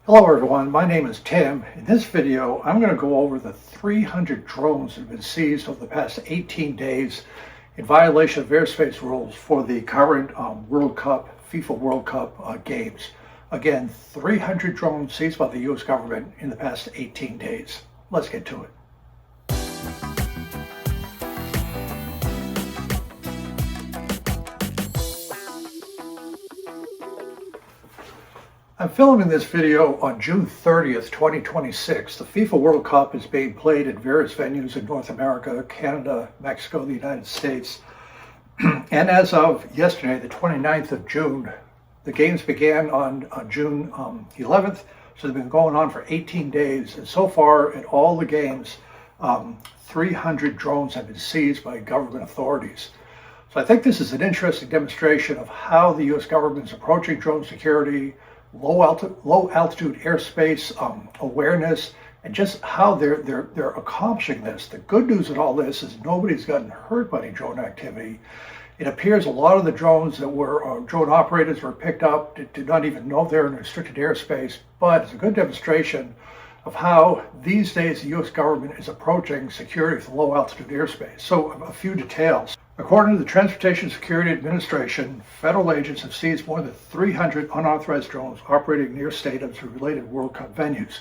Hello everyone, my name is Tim. In this video, I'm going to go over the 300 drones that have been seized over the past 18 days in violation of airspace rules for the current World Cup, FIFA World Cup games. Again, 300 drones seized by the U.S. government in the past 18 days. Let's get to it. I'm filming this video on June 30th, 2026. The FIFA World Cup is being played at various venues in North America, Canada, Mexico, the United States. And as of yesterday, the 29th of June, the games began on June 11th. So they've been going on for 18 days. And so far at all the games, 300 drones have been seized by government authorities. So I think this is an interesting demonstration of how the U.S. government is approaching drone security, low altitude airspace awareness, and just how they're accomplishing this. The good news in all this is nobody's gotten hurt by any drone activity. It appears a lot of the drones that were drone operators were picked up did not even know they're in restricted airspace, but it's a good demonstration of how these days the U.S. government is approaching security for low altitude airspace. So a few details. According to the Transportation Security Administration, federal agents have seized more than 300 unauthorized drones operating near stadiums or related World Cup venues.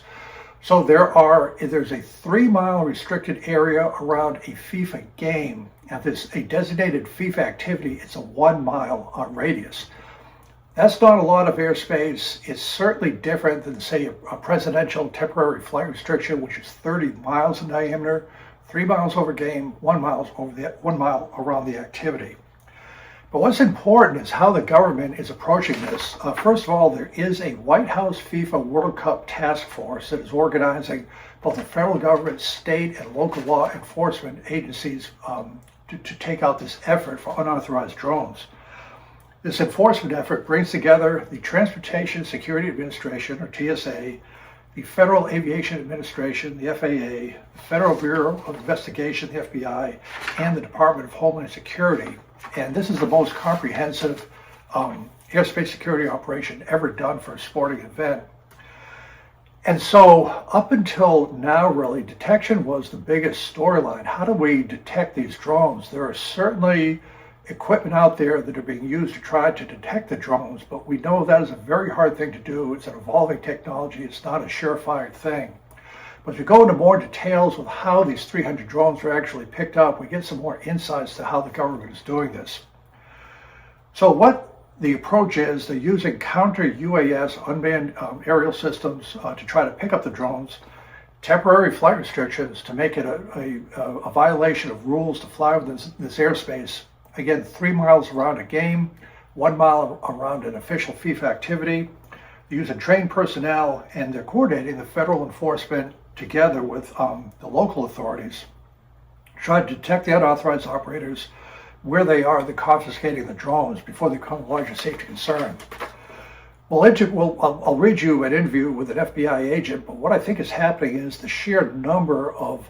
So there's a 3-mile restricted area around a FIFA game. And if it's a designated FIFA activity, it's a 1-mile radius. That's not a lot of airspace. It's certainly different than, say, a presidential temporary flight restriction, which is 30 miles in diameter. 3 miles over game, 1 mile around the activity. But what's important is how the government is approaching this. First of all, there is a White House FIFA World Cup task force that is organizing both the federal government, state, and local law enforcement agencies to take out this effort for unauthorized drones. This enforcement effort brings together the Transportation Security Administration, or TSA, the Federal Aviation Administration, the FAA, the Federal Bureau of Investigation, the FBI, and the Department of Homeland Security. And this is the most comprehensive airspace security operation ever done for a sporting event. And so up until now, really, detection was the biggest storyline. How do we detect these drones? There are certainly equipment out there that are being used to try to detect the drones, but we know that is a very hard thing to do. It's an evolving technology. It's not a surefire thing. But as we go into more details with how these 300 drones are actually picked up, we get some more insights to how the government is doing this. So what the approach is, they're using counter-UAS unmanned aerial systems to try to pick up the drones, temporary flight restrictions to make it a violation of rules to fly within this airspace. Again, 3 miles around a game, 1 mile around an official FIFA activity. They're using trained personnel, and they're coordinating the federal enforcement together with the local authorities to try to detect the unauthorized operators where they are, the confiscating the drones before they become a larger safety concern. Well, I'll read you an interview with an FBI agent, but what I think is happening is the sheer number of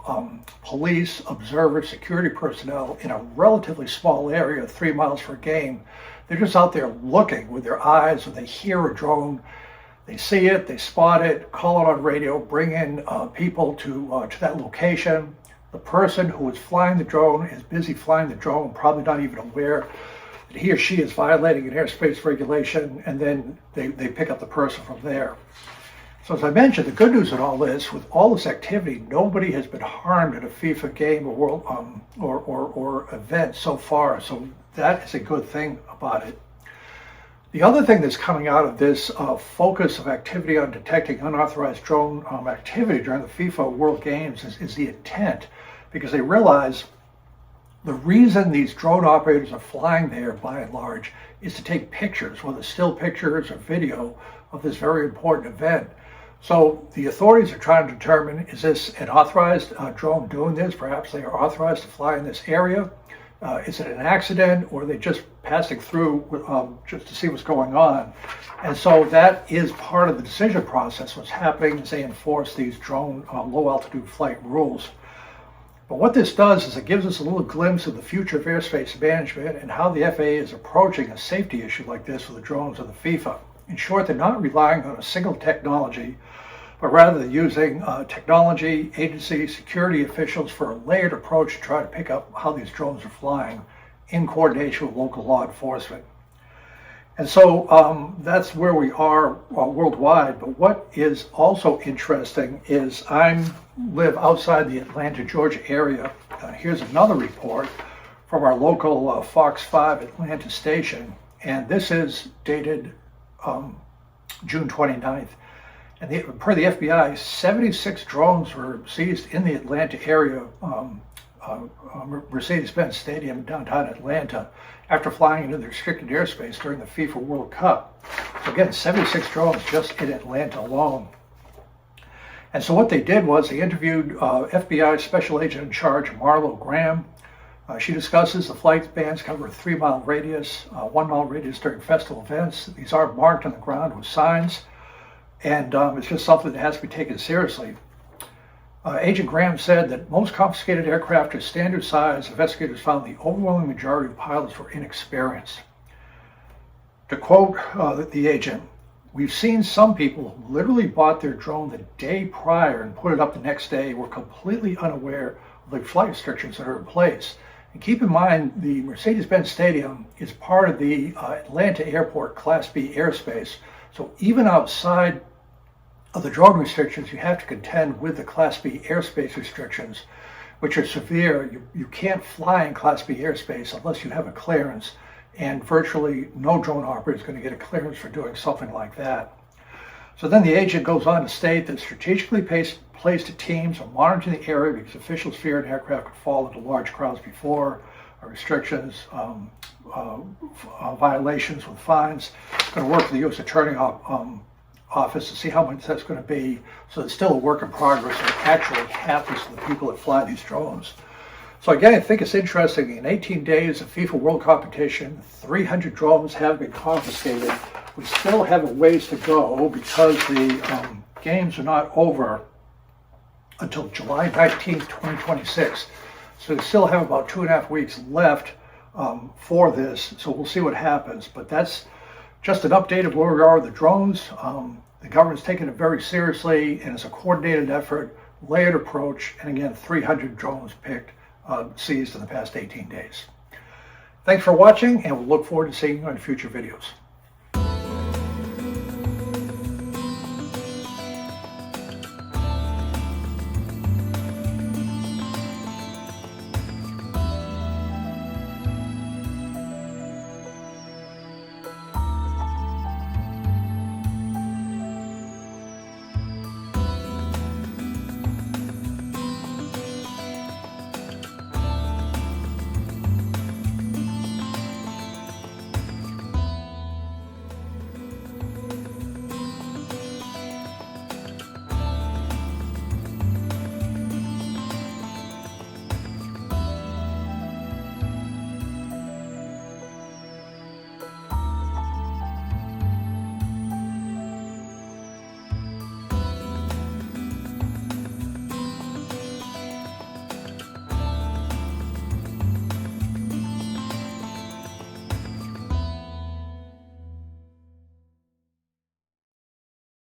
police, observers, security personnel in a relatively small area, 3 miles per game. They're just out there looking with their eyes. When they hear a drone, they see it, they spot it, call it on radio, bring in people to that location. The person who is flying the drone is busy flying the drone, probably not even aware that he or she is violating an airspace regulation, and then they pick up the person from there. So as I mentioned, the good news in all this, with all this activity, nobody has been harmed at a FIFA game or world or event so far. So that is a good thing about it. The other thing that's coming out of this focus of activity on detecting unauthorized drone activity during the FIFA World Games is the intent, because they realize the reason these drone operators are flying there, by and large, is to take pictures, whether still pictures or video, of this very important event. So the authorities are trying to determine, is this an authorized drone doing this? Perhaps they are authorized to fly in this area. Is it an accident, or are they just passing through just to see what's going on? And so that is part of the decision process. What's happening is they enforce these drone low altitude flight rules. But what this does is it gives us a little glimpse of the future of airspace management and how the FAA is approaching a safety issue like this with the drones of the FIFA. In short, they're not relying on a single technology, but rather they're using technology, agency, security officials for a layered approach to try to pick up how these drones are flying in coordination with local law enforcement. And so that's where we are worldwide. But what is also interesting is I live outside the Atlanta, Georgia area. Here's another report from our local Fox 5 Atlanta station. And this is dated June 29th. And per the FBI, 76 drones were seized in the Atlanta area, Mercedes-Benz Stadium in downtown Atlanta, after flying into the restricted airspace during the FIFA World Cup. So again, 76 drones just in Atlanta alone. And so what they did was they interviewed FBI Special Agent in Charge Marlo Graham. She discusses the flight bans cover a 3-mile radius, 1-mile radius during festival events. These are marked on the ground with signs, and it's just something that has to be taken seriously. Agent Graham said that most confiscated aircraft are standard size. Investigators found the overwhelming majority of pilots were inexperienced. To quote the agent, "We've seen some people who literally bought their drone the day prior and put it up the next day, were completely unaware of the flight restrictions that are in place." And keep in mind, the Mercedes-Benz Stadium is part of the Atlanta Airport Class B airspace. So even outside of the drone restrictions, you have to contend with the Class B airspace restrictions, which are severe. You can't fly in Class B airspace unless you have a clearance, and virtually no drone operator is going to get a clearance for doing something like that. So then the agent goes on to state that strategically placed teams are monitoring the area because officials fear an aircraft could fall into large crowds before restrictions, violations with fines. It's going to work with the U.S. Attorney Office to see how much that's going to be. So it's still a work in progress and it actually happens to the people that fly these drones. So again, I think it's interesting. In 18 days of FIFA World Competition, 300 drones have been confiscated. We still have a ways to go because the games are not over until July 19th, 2026. So we still have about 2.5 weeks left for this. So we'll see what happens. But that's just an update of where we are with the drones. The government's taking it very seriously, and it's a coordinated effort, layered approach, and again, 300 drones seized in the past 18 days. Thanks for watching, and we'll look forward to seeing you in future videos.